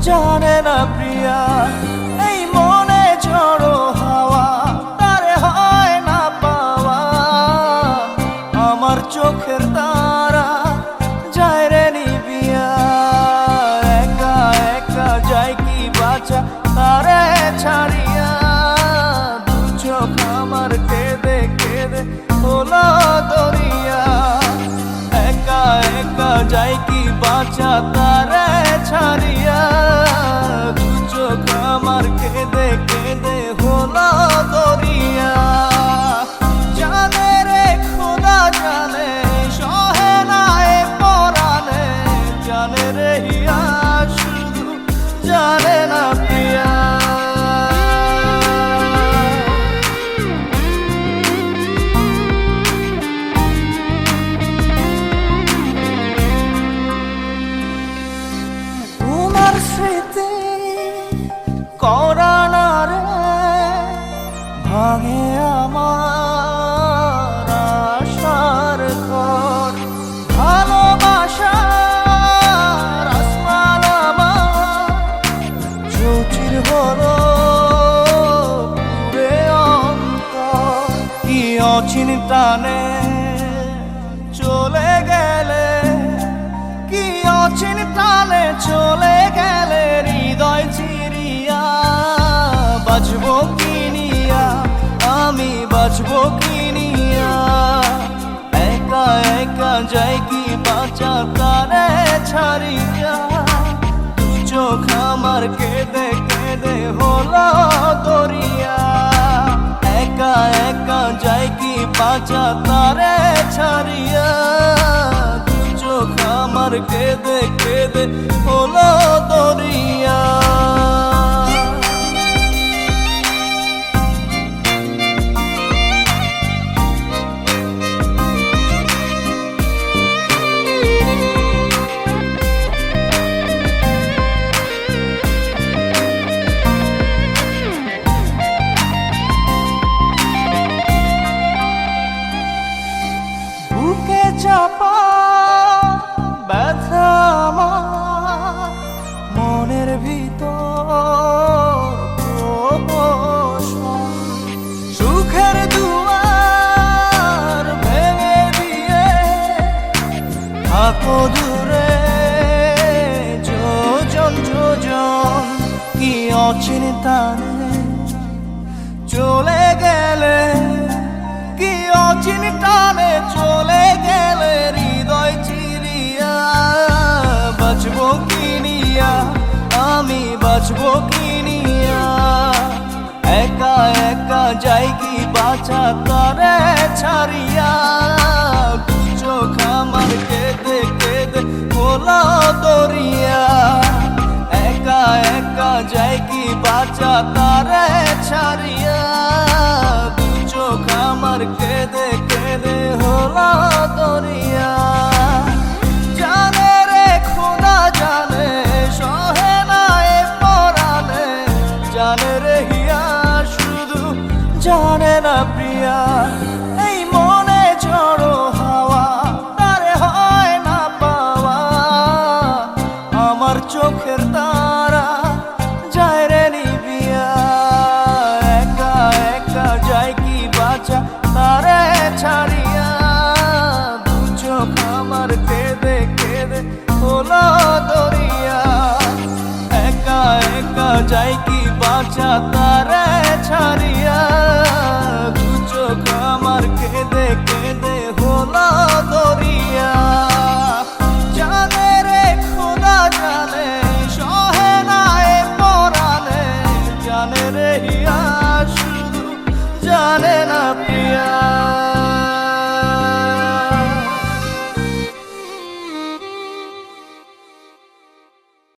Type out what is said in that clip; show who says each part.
Speaker 1: জানে না প্রিয়া এই মনে ঝড়ো হাওয়া তারে হয় না পাওয়া। আমার চোখের তারা যায় রে নিবিয়া, একা একা যায় কি বাঁচা তারে ছাড়িয়া। দু চোখ আমার কেঁদে কেঁদে হলো দরিয়া, একা একা যায় কি বাঁচা তারে ছাড়িয়া। দু চোখ আমার কেঁদে কেঁদে হলো দরিয়া। জানে রে খোদা জানে সহে না এ পরাণে, জানে রে হিয়া শুধু জানে না প্রিয়া। স্মৃতি করানারে ভাঙে আমার আশার ঘর। ভালোবাসার আসমান আমার চৌচির হলো পুরে অন্তর। কি অচিন টানে চলে গেলে, কি অচিন টানে চলে গেলে হৃদয় চিরিয়া। বাঁচবো কি নিয়া আমি বাঁচবো কি নিয়া, একা একা যাই কি বাঁচা তারে ছাড়িয়া। দু চোখ আমার কেঁদে কেঁদে হলো দরিয়া, একা একা যাই কি বাঁচা তারে ছাড়িয়া। দু চোখ আমার কেঁদে কেঁদে হলো দরিয়া। বুকে চাপা ব্যথা আমার মনের ভিতর প্রহসন। সুখের দুয়ার ভেঙে দিয়ে থাকো দূরে যোজন যোজন। কি অচিন টানে চলে গেলে, কি অচিন টানে চলে গেলে হৃদয় চিরিয়া। বাঁচবো কি নিয়া আমি বাঁচবো কি নিয়া, একা একা যাই কি বাঁচা তারে ছাড়িয়া। দু চোখ আমার কেঁদে কেঁদে হলো দরিয়া, একা একা যাই কি বাঁচা তারে ছাড়িয়া। দু চোখ আমার কেঁদে কেঁদে হলো দরিয়া। জানে রে খোদা জানে সহে না এ পরাণে, জানে রে হিয়া শুধু জানে না প্রিয়া এই মনে ঝড়ো হাওয়া তারে হয় না পাওয়া। আমার চোখের তারা যায় রে নিবিয়া, একা একা যায় কি বাঁচা তারে ছাড়িয়া। দু চোখ আমার কেঁদে কেঁদে হলো দরিয়া, একা একা যায় কি বাঁচা তারে ছাড়িয়া। দু চোখ আমার কেঁদে কেঁদে হলো দরিয়া। জানে রে খোদা জানে সহে না এ পরাণে, জানে রে হিয়া